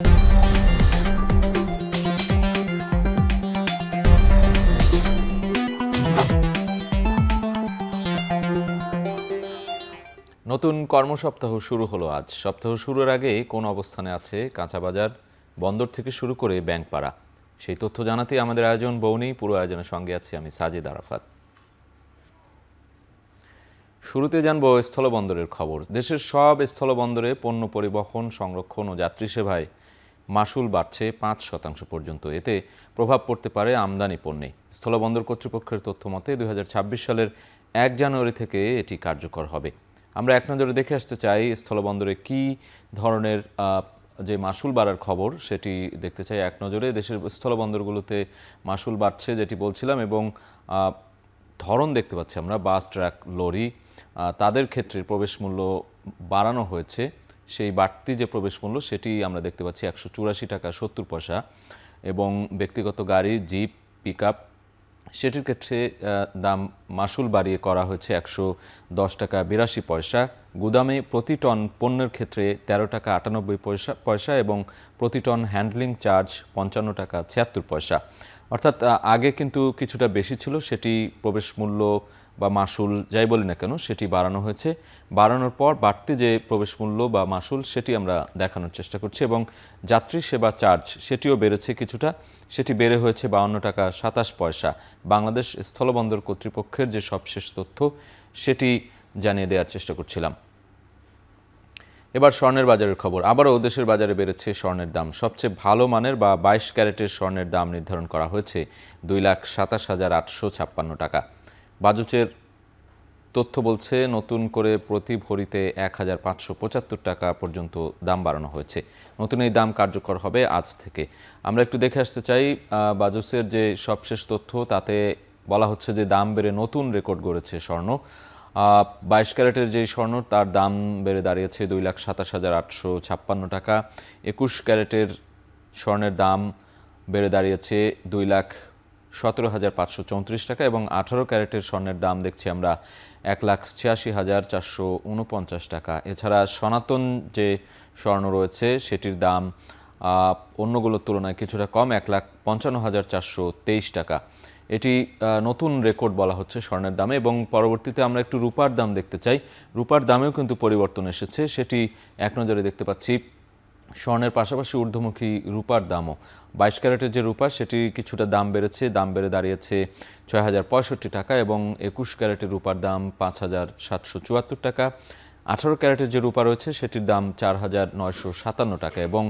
নতুন কর্মসপ্তাহ শুরু হলো আজ। সপ্তাহ শুরুর আগে কোন অবস্থানে আছে কাঁচা বাজার, বন্দর থেকে শুরু করে ব্যাংকপাড়া, সেই তথ্য জানাতেই আমাদের আয়োজন বৌনি। পুরো আয়োজনের সঙ্গে আছি আমি সাজিদ আরাফাত। শুরুতে জানবো স্থলবন্দরের খবর। দেশের সব স্থলবন্দরে পণ্য পরিবহন, সংরক্ষণ ও যাত্রী সেবায় মাশুল বাড়ছে 5% পর্যন্ত। এতে প্রভাব পড়তে পারে আমদানি পণ্যে। স্থলবন্দর কর্তৃপক্ষের তথ্য মতে 2026 সালের 1 জানুয়ারি থেকে এটি কার্যকর হবে। আমরা এক নজরে দেখে আসতে চাই স্থলবন্দরে কি ধরনের যে মাশুল বাড়ার খবর সেটি দেখতে চাই এক নজরে। দেশের স্থলবন্দরগুলোতে মাশুল বাড়ছে যেটি বলছিলাম, এবং ধরন দেখতে পাচ্ছি আমরা বাস, ট্রাক, লরি, তাদের ক্ষেত্রে প্রবেশ মূল্য বাড়ানো হয়েছে। সেই বাড়তি যে প্রবেশ মূল্য সেটি আমরা দেখতে পাচ্ছি 184 টাকা 70 পয়সা, এবং ব্যক্তিগত গাড়ি, জিপ, পিকআপ সেটির ক্ষেত্রে দাম মাশুল বাড়িয়ে করা হয়েছে 110 টাকা 82 পয়সা। গুদামে প্রতি টন পণ্যের ক্ষেত্রে 13 টাকা 98 পয়সা এবং প্রতি টন হ্যান্ডলিং চার্জ 55 টাকা 76 পয়সা। অর্থাৎ আগে কিন্তু কিছুটা বেশি ছিল, সেটি প্রবেশ মূল্য বা মাশুল যাই বলি না কেন সেটি বাড়ানো হয়েছে। বাড়ানোর পর বাড়তি যে প্রবেশ মূল্য বা মাশুল সেটি আমরা দেখানোর চেষ্টা করছি, এবং যাত্রী সেবা চার্জ সেটিও বেড়েছে কিছুটা, সেটি বেড়ে হয়েছে 52 টাকা 27 পয়সা। বাংলাদেশ স্থলবন্দর কর্তৃপক্ষের যে সবশেষ তথ্য সেটি জানিয়ে দেওয়ার চেষ্টা করছিলাম। এবার স্বর্ণের বাজারের খবর। আবারও দেশের বাজারে বেড়েছে স্বর্ণের দাম। সবচেয়ে ভালো মানের বা 22 ক্যারেটের স্বর্ণের দাম নির্ধারণ করা হয়েছে 2,27,856 টাকা। বাজুচের তথ্য বলছে নতুন করে প্রতি ভরিতে 1,575 টাকা পর্যন্ত দাম বাড়ানো হয়েছে। নতুন এই দাম কার্যকর হবে আজ থেকে। আমরা একটু দেখে আসতে চাই বাজুচের যে সবশেষ তথ্য, তাতে বলা হচ্ছে যে দাম বেড়ে নতুন রেকর্ড গড়েছে স্বর্ণ। 22 ক্যারেটের যেই স্বর্ণ তার দাম বেড়ে দাঁড়িয়েছে 2,27,856 টাকা। 21 ক্যারেটের স্বর্ণের দাম বেড়ে দাঁড়িয়েছে 2,17,534 টাকা, এবং 18 ক্যারেটের স্বর্ণের দাম দেখছি আমরা 1,86,449 টাকা। এছাড়া সনাতন যে স্বর্ণ রয়েছে সেটির দাম অন্যগুলোর তুলনায় কিছুটা কম, 1,55,423 টাকা। এটি নতুন রেকর্ড বলা হচ্ছে স্বর্ণের দামে। এবং পরবর্তীতে আমরা একটু রূপার দাম দেখতে চাই। রূপার দামেও কিন্তু পরিবর্তন এসেছে, সেটি এক নজরে দেখতে পাচ্ছি। স্বর্ণের পাশাপাশি ঊর্ধ্বমুখী রূপার দামও, 22 ক্যারেটের যে রূপা সেটি কিছুটা দাম বেড়েছে, দাম বেড়ে দাঁড়িয়েছে 6,065 টাকা, এবং 21 ক্যারেটের রূপার দাম 5,774 টাকা। 18 ক্যারেটের যে রূপা রয়েছে সেটির দাম 4,957 টাকা, এবং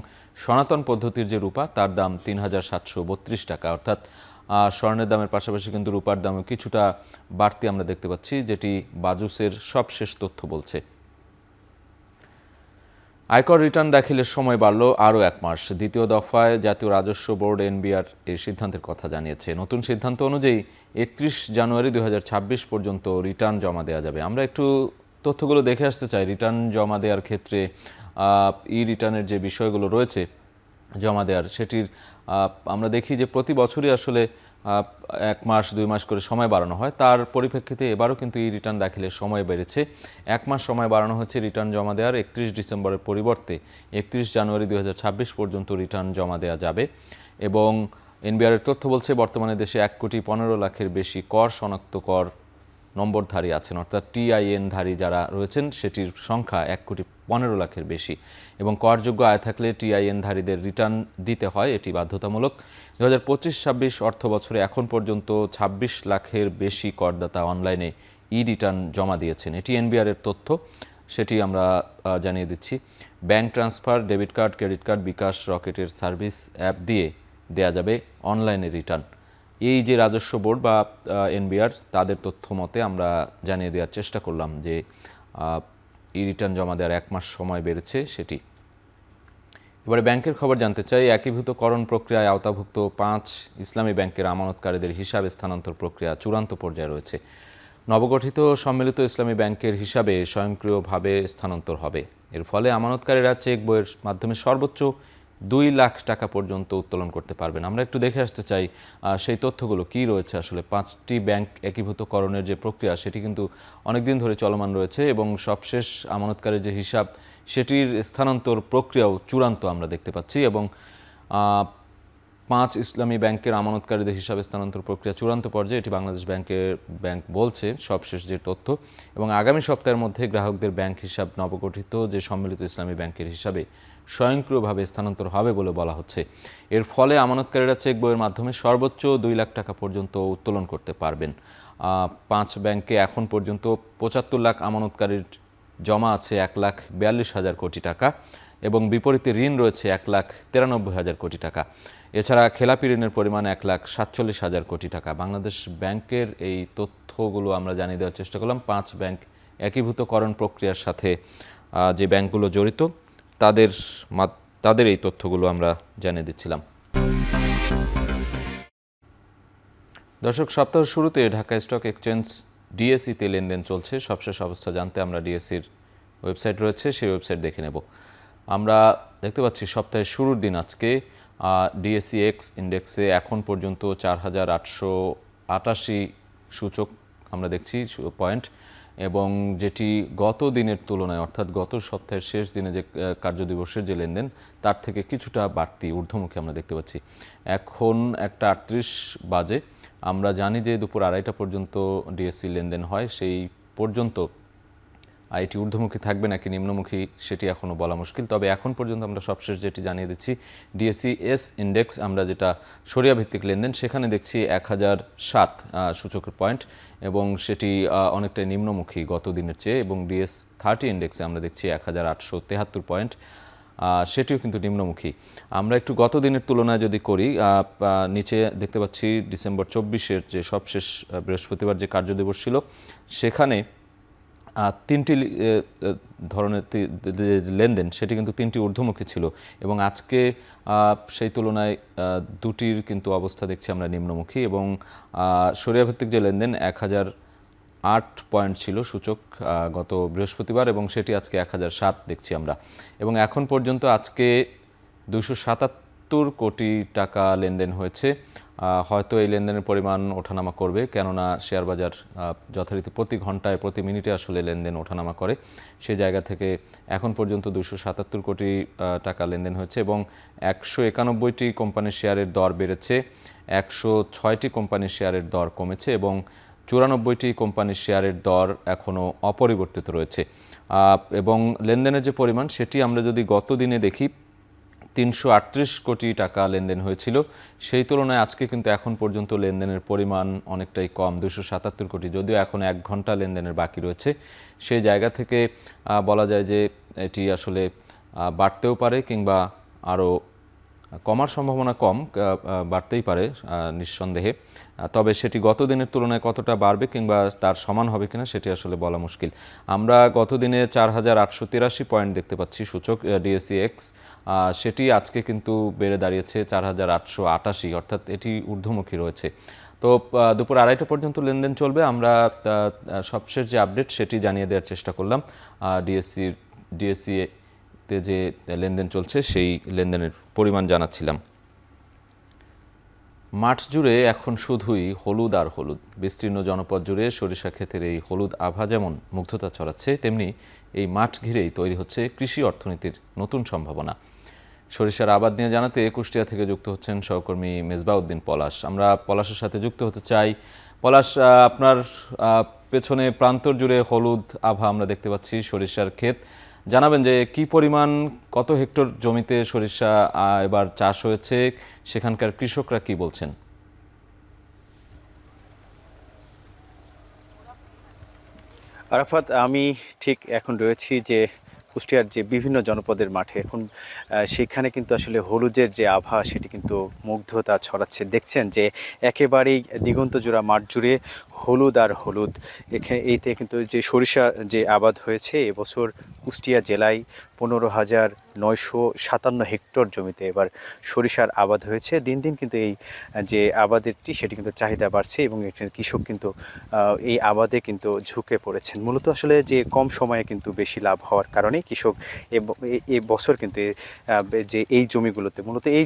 সনাতন পদ্ধতির যে রূপা তার দাম 3,732 টাকা। অর্থাৎ স্বর্ণের দামের পাশাপাশি কিন্তু রূপার দামও কিছুটা বাড়তি আমরা দেখতে পাচ্ছি, যেটি বাজুসের সবশেষ তথ্য বলছে। আয়কর রিটার্ন দাখিলের সময় বাড়ল আরও 1 মাস। দ্বিতীয় দফায় জাতীয় রাজস্ব বোর্ড এনবিআর এই সিদ্ধান্তের কথা জানিয়েছে। নতুন সিদ্ধান্ত অনুযায়ী 31 জানুয়ারি 2026 পর্যন্ত রিটার্ন জমা দেওয়া যাবে। আমরা একটু তথ্যগুলো দেখে আসতে চাই। রিটার্ন জমা দেওয়ার ক্ষেত্রে ই রিটার্নের যে বিষয়গুলো রয়েছে জমা দেওয়ার, সেটির আমরা দেখি যে প্রতি বছরই আসলে 1 মাস 2 মাস করে সময় বাড়ানো হয়। তার পরিপ্রেক্ষিতে এবারও কিন্তু এই রিটার্ন দাখিলের সময় বেড়েছে। 1 মাস সময় বাড়ানো হচ্ছে রিটার্ন জমা দেওয়ার। 31 ডিসেম্বরের পরিবর্তে 31 জানুয়ারি 2026 পর্যন্ত রিটার্ন জমা দেওয়া যাবে। এবং এনবিআরের তথ্য বলছে বর্তমানে দেশে 1,15,00,000-এর বেশি কর শনাক্তকর নম্বরধারী আছেন, অর্থাৎ টিআইএনধারী যারা রয়েছেন সেটির সংখ্যা 1,15,00,000-এর বেশি, এবং করযোগ্য আয় থাকলে টিআইএনধারীদের রিটার্ন দিতে হয়, এটি বাধ্যতামূলক। 2025-26 অর্থ বছরে এখন পর্যন্ত 26 লাখের বেশি করদাতা অনলাইনে ই রিটার্ন জমা দিয়েছেন। এটি এনবিআরের তথ্য, সেটি আমরা জানিয়ে দিচ্ছি। Bank transfer, debit card, credit card, bKash, রকেটের সার্ভিস অ্যাপ দিয়ে দেয়া যাবে অনলাইনে রিটার্ন। এই যে রাজস্ব বোর্ড বা এনবিআর তাদের তথ্য মতে আমরা জানিয়ে দেওয়ার চেষ্টা করলাম যে ই রিটার্ন জমা দেওয়ার 1 মাস সময় বেড়েছে সেটি। এবারে ব্যাংকের খবর জানতে চাই। একীভূতকরণ প্রক্রিয়ায় আওতাভুক্ত 5 ইসলামী ব্যাংকের আমানতকারীদের হিসাব স্থানান্তর প্রক্রিয়া চূড়ান্ত পর্যায়ে রয়েছে। নবগঠিত সম্মিলিত ইসলামী ব্যাংকের হিসাবে স্বয়ংক্রিয়ভাবে স্থানান্তর হবে। এর ফলে আমানতকারীরা চেক বইয়ের মাধ্যমে সর্বোচ্চ 2 লাখ টাকা পর্যন্ত উত্তোলন করতে পারবেন। আমরা একটু দেখে আসতে চাই সেই তথ্যগুলো কি রয়েছে। আসলে 5টি ব্যাংক একীভূতকরণের যে প্রক্রিয়া সেটি কিন্তু অনেক দিন ধরে চলমান রয়েছে, এবং সবশেষ আমানতকারীর যে হিসাব সেটির স্থানান্তর প্রক্রিয়াও চূড়ান্ত আমরা দেখতে পাচ্ছি এবং 5 ইসলামী ব্যাংকের আমানতকারীদের হিসাবে স্থানান্তর প্রক্রিয়া চূড়ান্ত পর্যায়ে, এটি বাংলাদেশ ব্যাংক বলছে সবশেষ যে তথ্য। এবং আগামী সপ্তাহের মধ্যে গ্রাহকদের ব্যাংক হিসাব নবগঠিত যে সম্মিলিত ইসলামী ব্যাংকের হিসাবে স্বয়ংক্রিয়ভাবে স্থানান্তর হবে বলে বলা হচ্ছে। এর ফলে আমানতকারীরা চেক বইয়ের মাধ্যমে সর্বোচ্চ 2 লাখ টাকা পর্যন্ত উত্তোলন করতে পারবেন। 5 ব্যাংকে এখন পর্যন্ত 75 লাখ আমানতকারীর জমা আছে 1,42,000 কোটি টাকা এবং বিপরীতে ঋণ রয়েছে 1,93,000 কোটি টাকা। এছাড়া খেলাপি ঋণের পরিমাণ 1,47,000 কোটি টাকা। বাংলাদেশ ব্যাংকের এই তথ্যগুলো আমরা জানিয়ে দেওয়ার চেষ্টা করলাম। 5 ব্যাংক একীভূতকরণ প্রক্রিয়ার সাথে যে ব্যাংকগুলো জড়িত তাদের এই তথ্যগুলো আমরা জানিয়ে দিচ্ছিলাম। দর্শক, সপ্তাহের শুরুতে ঢাকা স্টক এক্সচেঞ্জ ডিএসইতে লেনদেন চলছে। সবশেষ অবস্থা জানতে আমরা ডিএসইর ওয়েবসাইট রয়েছে, সেই ওয়েবসাইট দেখে নেব। আমরা দেখতে পাচ্ছি সপ্তাহের শুরুর দিন আজকে ডিএসইএক্স ইন্ডেক্সে এখন পর্যন্ত 4,888 সূচক আমরা দেখছি পয়েন্ট, এবং যেটি গত দিনের তুলনায় অর্থাৎ গত সপ্তাহের শেষ দিনে যে কার্যদিবসের যে লেনদেন তার থেকে কিছুটা বাড়তি ঊর্ধ্বমুখী আমরা দেখতে পাচ্ছি। এখন 1:38 বাজে। আমরা জানি যে দুপুর 2:30 পর্যন্ত ডিএসসি লেনদেন হয়, সেই পর্যন্ত এটি ঊর্ধ্বমুখী থাকবে নাকি নিম্নমুখী সেটি এখনও বলা মুশকিল। তবে এখন পর্যন্ত আমরা সবশেষ যেটি জানিয়ে দিচ্ছি, ডিএসইএস ইন্ডেক্স আমরা যেটা সরিয়া ভিত্তিক লেনদেন, সেখানে দেখছি 1007 সূচকের পয়েন্ট এবং সেটি অনেকটাই নিম্নমুখী গত দিনের চেয়ে। এবং ডিএস30 ইন্ডেক্সে আমরা দেখছি 1873 পয়েন্ট, সেটিও কিন্তু নিম্নমুখী। আমরা একটু গত দিনের তুলনায় যদি করি, নিচে দেখতে পাচ্ছি ডিসেম্বর 24-এর যে সবশেষ বৃহস্পতিবার যে কার্যদিবস ছিল, সেখানে 3টি ধরনের লেনদেন সেটি কিন্তু 3টি ঊর্ধ্বমুখী ছিল এবং আজকে সেই তুলনায় 2টির কিন্তু অবস্থা দেখছি আমরা নিম্নমুখী। এবং সরিয়াভিত্তিক যে লেনদেন 1008 পয়েন্ট ছিল সূচক গত বৃহস্পতিবার এবং সেটি আজকে 1007 দেখছি আমরা। এবং এখন পর্যন্ত আজকে 277 কোটি টাকা লেনদেন হয়েছে। হয়তো এই লেনদেনের পরিমাণ ওঠানামা করবে, কেননা শেয়ার বাজার যথারীতি প্রতি ঘন্টায় প্রতি মিনিটে আসলে লেনদেন ওঠানামা করে। সেই জায়গা থেকে এখন পর্যন্ত 277 কোটি টাকা লেনদেন হয়েছে এবং 191টি কোম্পানির শেয়ারের দর বেড়েছে, 106টি কোম্পানির শেয়ারের দর কমেছে এবং 94টি কোম্পানির শেয়ারের দর এখনও অপরিবর্তিত রয়েছে। এবং লেনদেনের যে পরিমাণ সেটি আমরা যদি গত দিনে দেখি, 338 কোটি টাকা লেনদেন হয়েছিল, সেই তুলনায় আজকে কিন্তু এখন পর্যন্ত লেনদেনের পরিমাণ অনেকটাই কম, 277 কোটি। যদিও এখন 1 ঘন্টা লেনদেনের বাকি রয়েছে, সেই জায়গা থেকে বলা যায় যে এটি আসলে বাড়তেও পারে কিংবা আরও কমার সম্ভাবনা কম, বাড়তেই পারে নিঃসন্দেহে। তবে সেটি গত দিনের তুলনায় কতটা বাড়বে কিংবা তার সমান হবে কিনা সেটি আসলে বলা মুশকিল। আমরা গত দিনে 4,883 পয়েন্ট দেখতে পাচ্ছি সূচক ডিএসইএক্স, সেটি আজকে কিন্তু বেড়ে দাঁড়িয়েছে 4,888, অর্থাৎ এটি ঊর্ধ্বমুখী রয়েছে। তো দুপুর 2:30 পর্যন্ত লেনদেন চলবে। আমরা সবশেষ যে আপডেট সেটি জানিয়ে দেওয়ার চেষ্টা করলাম। ডিএসইতে যে লেনদেন চলছে সেই লেনদেনের পরিমাণ জানাচ্ছিলাম। মাঠ জুড়ে এখন শুধুই হলুদ আর হলুদ। বিস্তীর্ণ জনপদ জুড়ে সরিষা ক্ষেতের এই হলুদ আভা যেমন মুগ্ধতা ছড়াচ্ছে, তেমনি এই মাঠ ঘিরেই তৈরি হচ্ছে কৃষি অর্থনীতির নতুন সম্ভাবনা। সরিষার আবাদ নিয়ে জানাতে কুষ্টিয়া থেকে যুক্ত হচ্ছেন সহকর্মী মেজবাউদ্দিন পলাশ। আমরা পলাশের সাথে যুক্ত হতে চাই। পলাশ, আপনার পেছনে প্রান্তর জুড়ে হলুদ আভা আমরা দেখতে পাচ্ছি, সরিষার ক্ষেত। জানাবেন যে কি পরিমাণ, কত হেক্টর জমিতে সরিষা এবার চাষ হয়েছে, সেখানকার কৃষকরা কি বলছেন? আরাফাত, আমি ঠিক এখন রয়েছি যে কুষ্টিয়ার যে বিভিন্ন জনপদের মাঠে। এখন সেখানে কিন্তু আসলে হলুদের যে আভা সেটি কিন্তু মুগ্ধতা ছড়াচ্ছে। দেখছেন যে একেবারেই দিগন্ত জোড়া মাঠ জুড়ে হলুদ আর হলুদ। এইতে কিন্তু যে সরিষা যে আবাদ হয়েছে এবছর কুষ্টিয়া জেলায় 15,957 হেক্টর জমিতে এবার সরিষার আবাদ হয়েছে। দিন দিন কিন্তু এই যে আবাদেরটি সেটি কিন্তু চাহিদা বাড়ছে এবং এখানে কৃষক কিন্তু এই আবাদে কিন্তু ঝুঁকে পড়েছেন। মূলত আসলে যে কম সময়ে কিন্তু বেশি লাভ হওয়ার কারণে কৃষক এ বছর কিন্তু যে এই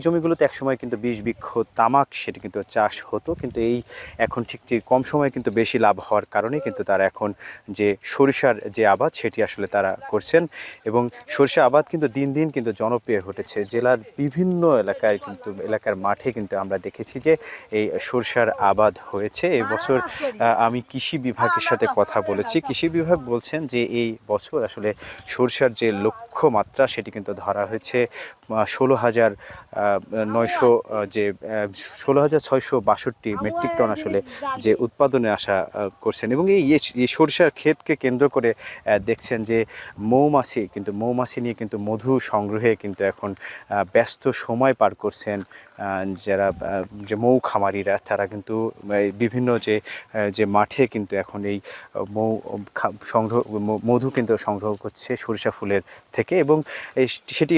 জমিগুলোতে একসময় কিন্তু 20 বৃক্ষ তামাক সেটি কিন্তু চাষ হতো, কিন্তু এই এখন ঠিক যে কম সময়ে কিন্তু কিন্তু বেশি লাভ হওয়ার কারণে কিন্তু তারা এখন যে সরিষার যে আবাদ সেটি আসলে তারা করছেন এবং সরিষা আবাদ কিন্তু দিন দিন কিন্তু জনপ্রিয় ঘটেছে। জেলার বিভিন্ন এলাকায় কিন্তু এলাকার মাঠে কিন্তু আমরা দেখেছি যে এই সরিষার আবাদ হয়েছে। এই বছর আমি কৃষি বিভাগের সাথে কথা বলেছি, কৃষি বিভাগ বলছেন যে এই বছর আসলে সরিষার যে লক্ষ্যমাত্রা সেটি কিন্তু ধরা হয়েছে 16,662 মেট্রিক টন আসলে যে উৎপাদনে আশা করছেন এবং এই সরিষার ক্ষেতকে কেন্দ্র করে দেখছেন যে মৌমাছি নিয়ে কিন্তু মধু সংগ্রহে কিন্তু এখন ব্যস্ত সময় পার করছেন যারা যে মৌ খামারিরা, তারা কিন্তু বিভিন্ন যে মাঠে কিন্তু এখন এই মধু কিন্তু সংগ্রহ করছে সরিষা ফুলের থেকে এবং সেটি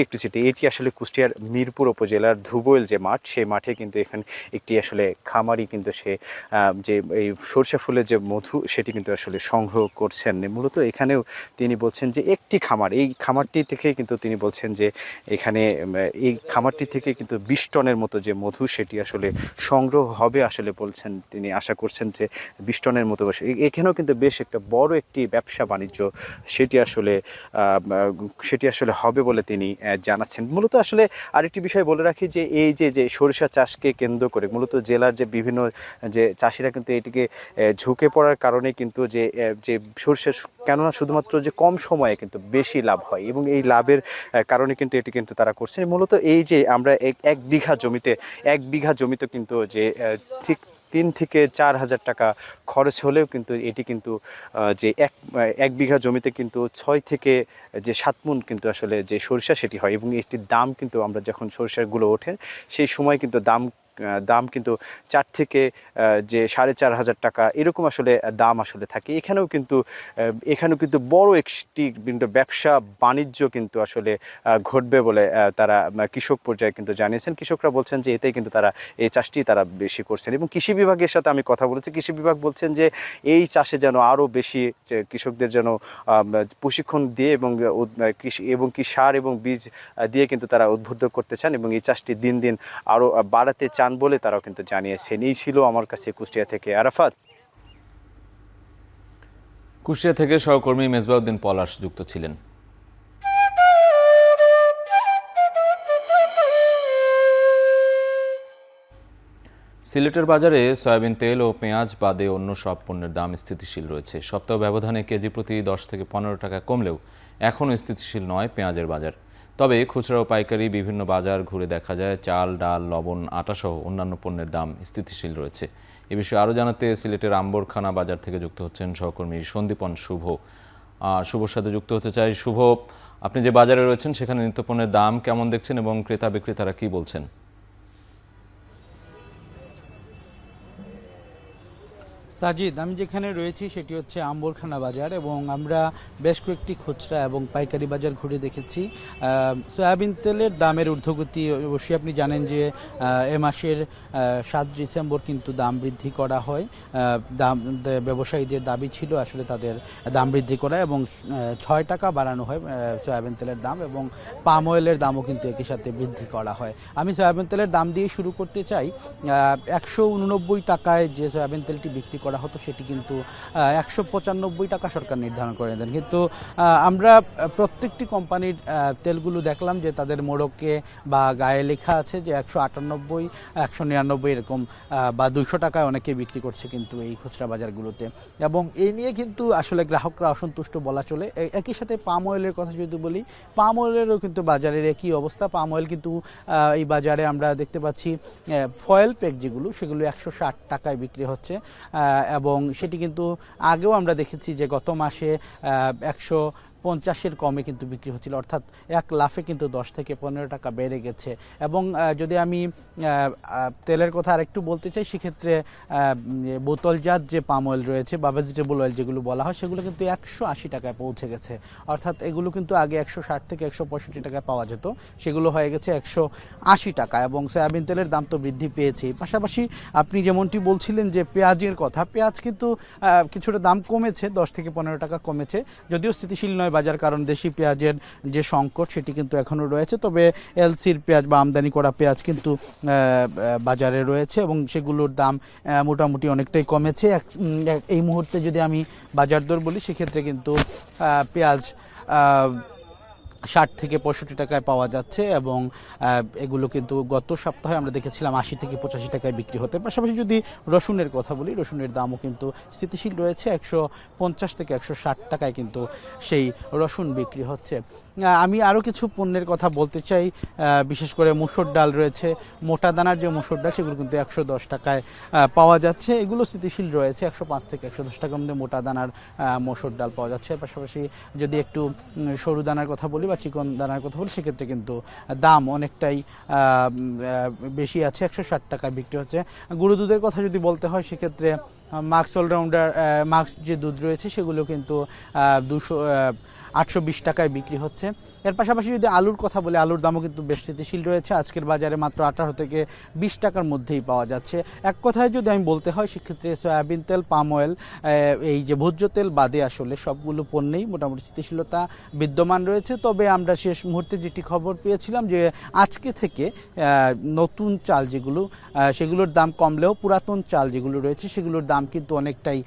এটি আসলে কুষ্টিয়ার মিরপুর উপজেলার ধুবইল যে মাঠ, সেই মাঠে কিন্তু এখানে একটি আসলে খামারি কিন্তু সে যে এই সরিষা ফুলের যে মধু সেটি কিন্তু আসলে সংগ্রহ করছেন। মূলত এখানেও তিনি বলছেন যে একটি খামার, এই খামারটি থেকে কিন্তু তিনি বলছেন যে এখানে এই খামারটি থেকে কিন্তু 20 টনের মতো যে মধু সেটি আসলে সংগ্রহ হবে আসলে বলছেন, তিনি আশা করছেন যে 20 টনের মতো। এখানেও কিন্তু বেশ একটা বড় একটি ব্যবসা বাণিজ্য সেটি আসলে হবে বলে তিনি জানাচ্ছেন। মূলত আসলে আরেকটি বিষয় বলে রাখি যে এই যে সরিষা চাষকে কেন্দ্র করে মূলত জেলার যে বিভিন্ন যে চাষিরা কিন্তু এটিকে ঝুঁকে পড়ার কারণে কিন্তু যে সরিষা, কেননা শুধুমাত্র যে কম সময়ে কিন্তু বেশি লাভ হয় এবং এই লাভের কারণে কিন্তু এটি কিন্তু তারা করছে। মূলত এই যে আমরা এক বিঘা জমিতে কিন্তু যে ঠিক 3 থেকে 4 হাজার টাকা খরচ হলেও কিন্তু এটি কিন্তু যে এক বিঘা জমিতে কিন্তু 6 থেকে যে 7 মণ কিন্তু আসলে যে সরিষা সেটি হয় এবং এটির দাম কিন্তু আমরা যখন সরিষাগুলো ওঠে সেই সময় কিন্তু দাম কিন্তু 4 থেকে যে 4,500 টাকা এরকম আসলে দাম আসলে থাকে। এখানেও কিন্তু বড় একটি ব্যবসা বাণিজ্য কিন্তু আসলে ঘটবে বলে তারা কৃষক পর্যায়ে কিন্তু জানিয়েছেন। কৃষকরা বলছেন যে এতেই কিন্তু তারা এই চাষটি তারা বেশি করছেন এবং কৃষি বিভাগের সাথে আমি কথা বলেছি, কৃষি বিভাগ বলছেন যে এই চাষে যেন আরও বেশি কৃষকদের যেন প্রশিক্ষণ দিয়ে এবং কি সার এবং বীজ দিয়ে কিন্তু তারা উদ্বুদ্ধ করতে চান এবং এই চাষটি দিন দিন আরও বাড়াতে চান বলে তারাও কিন্তু জানিয়েছেন। এই ছিল আমার কাছে কুষ্টিয়া থেকে আরাফাত। কুষ্টিয়া থেকে সহকর্মী মেজবাউদ্দিন পলাশ যুক্ত ছিলেন। সিলেটের বাজারে সয়াবিন তেল ও পেঁয়াজ বাদে অন্য সব পণ্যের দাম স্থিতিশীল রয়েছে। সপ্তাহ ব্যবধানে কেজি প্রতি 10 থেকে 15 টাকা কমলেও এখনও স্থিতিশীল নয় পেঁয়াজের বাজার। তবে খুচরা ও পাইকারি বিভিন্ন বাজার ঘুরে দেখা যায় চাল, ডাল, লবণ, আটাসহ অন্যান্য পণ্যের দাম স্থিতিশীল রয়েছে। এ বিষয়ে আরও জানাতে সিলেটের আম্বরখানা বাজার থেকে যুক্ত হচ্ছেন সহকর্মী সন্দীপন শুভর সাথে যুক্ত হতে চাই। শুভ, আপনি যে বাজারে রয়েছেন সেখানে নিত্যপণ্যের দাম কেমন দেখছেন এবং ক্রেতা বিক্রেতারা কি বলছেন? সাজিদ, আমি যেখানে রয়েছি সেটি হচ্ছে আম্বরখানা বাজার এবং আমরা বেশ কয়েকটি খুচরা এবং পাইকারি বাজার ঘুরে দেখেছি। সয়াবিন তেলের দামের ঊর্ধ্বগতি অবশ্যই আপনি জানেন যে এ মাসের 7 ডিসেম্বর কিন্তু দাম বৃদ্ধি করা হয়। ব্যবসায়ীদের দাবি ছিল আসলে তাদের দাম বৃদ্ধি করা এবং 6 টাকা বাড়ানো হয় সয়াবিন তেলের দাম এবং পাম অয়েলের দামও কিন্তু একই সাথে বৃদ্ধি করা হয়। আমি সয়াবিন তেলের দাম দিয়ে শুরু করতে চাই। 189 টাকায় যে সয়াবিন তেলটি বিক্রি করা হতো সেটি কিন্তু 195 টাকা সরকার নির্ধারণ করে দেন। কিন্তু আমরা প্রত্যেকটি কোম্পানির তেলগুলো দেখলাম যে তাদের মোড়কে বা গায়ে লেখা আছে যে 198, 199 এরকম বা 200 টাকায় অনেকে বিক্রি করছে কিন্তু এই খুচরা বাজারগুলোতে এবং এই নিয়ে কিন্তু আসলে গ্রাহকরা অসন্তুষ্ট বলা চলে। একই সাথে পাম অয়েলের কথা যদি বলি, পাম অয়েলেরও কিন্তু বাজারের একই অবস্থা। পাম অয়েল কিন্তু এই বাজারে আমরা দেখতে পাচ্ছি ফয়েল প্যাক যেগুলো সেগুলো 160 টাকায় বিক্রি হচ্ছে এবং সেটি কিন্তু আগেও আমরা দেখেছি যে গত মাসে 150-এর কমে কিন্তু বিক্রি হচ্ছিল, অর্থাৎ এক লাফে কিন্তু 10 থেকে 15 টাকা বেড়ে গেছে। এবং যদি আমি তেলের কথা আরেকটু বলতে চাই, সেক্ষেত্রে বোতলজাত যে পাম অয়েল রয়েছে বা ভেজিটেবল অয়েল যেগুলো বলা হয় সেগুলো কিন্তু 180 টাকায় পৌঁছে গেছে। অর্থাৎ এগুলো কিন্তু আগে 160 থেকে 165 টাকায় পাওয়া যেত, সেগুলো হয়ে গেছে 180 টাকা এবং সয়াবিন তেলের দাম তো বৃদ্ধি পেয়েছেই। পাশাপাশি আপনি যেমনটি বলছিলেন যে পেঁয়াজের কথা, পেঁয়াজ কিন্তু কিছুটা দাম কমেছে, 10 থেকে 15 টাকা কমেছে, যদিও স্থিতিশীল নয় বাজার, কারণ দেশি পেঁয়াজের যে সংকট সেটি কিন্তু এখনও রয়েছে। তবে এলসির পেঁয়াজ বা আমদানি করা পেঁয়াজ কিন্তু বাজারে রয়েছে এবং সেগুলোর দাম মোটামুটি অনেকটাই কমেছে। এই মুহূর্তে যদি আমি বাজার দর বলি সেক্ষেত্রে কিন্তু পেঁয়াজ 60 থেকে 65 টাকায় পাওয়া যাচ্ছে এবং এগুলো কিন্তু গত সপ্তাহে আমরা দেখেছিলাম 80 থেকে 85 টাকায় বিক্রি হতে। পাশাপাশি যদি রসুনের কথা বলি, রসুনের দামও কিন্তু স্থিতিশীল রয়েছে, 150 থেকে 160 টাকায় কিন্তু সেই রসুন বিক্রি হচ্ছে। আমি আরও কিছু পণ্যের কথা বলতে চাই, বিশেষ করে মুসুর ডাল রয়েছে, মোটা দানার যে মুসুর ডাল সেগুলো কিন্তু 110 টাকায় পাওয়া যাচ্ছে। এগুলো স্থিতিশীল রয়েছে, 105 থেকে 110 টাকার মধ্যে মোটা দানার মসুর ডাল পাওয়া যাচ্ছে। পাশাপাশি যদি একটু সরু দানার কথা বলি বা চিকন দানার কথা বলি সেক্ষেত্রে কিন্তু দাম অনেকটাই বেশি আছে, 160 টাকায় বিক্রি হচ্ছে। গরু দুধের কথা যদি বলতে হয় সেক্ষেত্রে মাক্স অলরাউন্ডার মাক্স যে দুধ রয়েছে সেগুলো কিন্তু 820 টাকায় বিক্রি হচ্ছে। এর পাশাপাশি যদি আলুর কথা বলি, আলুর দামও কিন্তু বেশ স্থিতিশীল রয়েছে, আজকের বাজারে মাত্র 18 থেকে 20 টাকার মধ্যেই পাওয়া যাচ্ছে। এক কথায় যদি আমি বলতে হয় সেক্ষেত্রে সয়াবিন তেল, পাম অয়েল, এই যে ভোজ্য তেল বাদে আসলে সবগুলো পণ্যেই মোটামুটি স্থিতিশীলতা বিদ্যমান রয়েছে। তবে আমরা শেষ মুহূর্তে যেটি খবর পেয়েছিলাম যে আজকে থেকে নতুন চাল যেগুলো সেগুলোর দাম কমলেও পুরাতন চাল যেগুলো রয়েছে সেগুলোর দাম কিন্তু অনেকটাই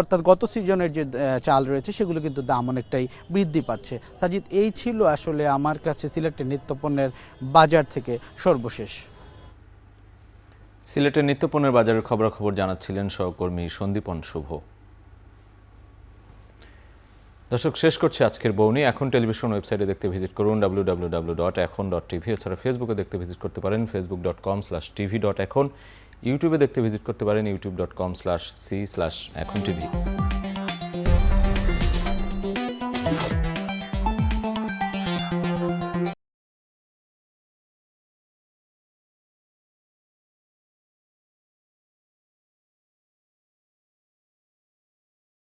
অর্থাৎ গত সিজনের যে চাল রয়েছে সেগুলো কিন্তু দাম অনেকটাই বৃদ্ধি পাচ্ছে। সাজিদ, এই ছিল আসলে আমার কাছে সিলেটের নিত্যপণ্যের বাজার থেকে সর্বশেষ। সিলেটের নিত্যপণ্যের বাজারের খবরাখবর জানাচ্ছিলেন সহকর্মী সন্দীপন শুভ। দর্শক, শেষ করছে আজকের বউনি। এখন টেলিভিশন ওয়েবসাইটে দেখতে ভিজিট করুন www.ekhon.tv। এছাড়া ফেসবুকে দেখতে ভিজিট করতে পারেন facebook.com/tv.ekhon। ইউটিউবে দেখতে ভিজিট করতে পারেন youtube.com/c/ekhon tv।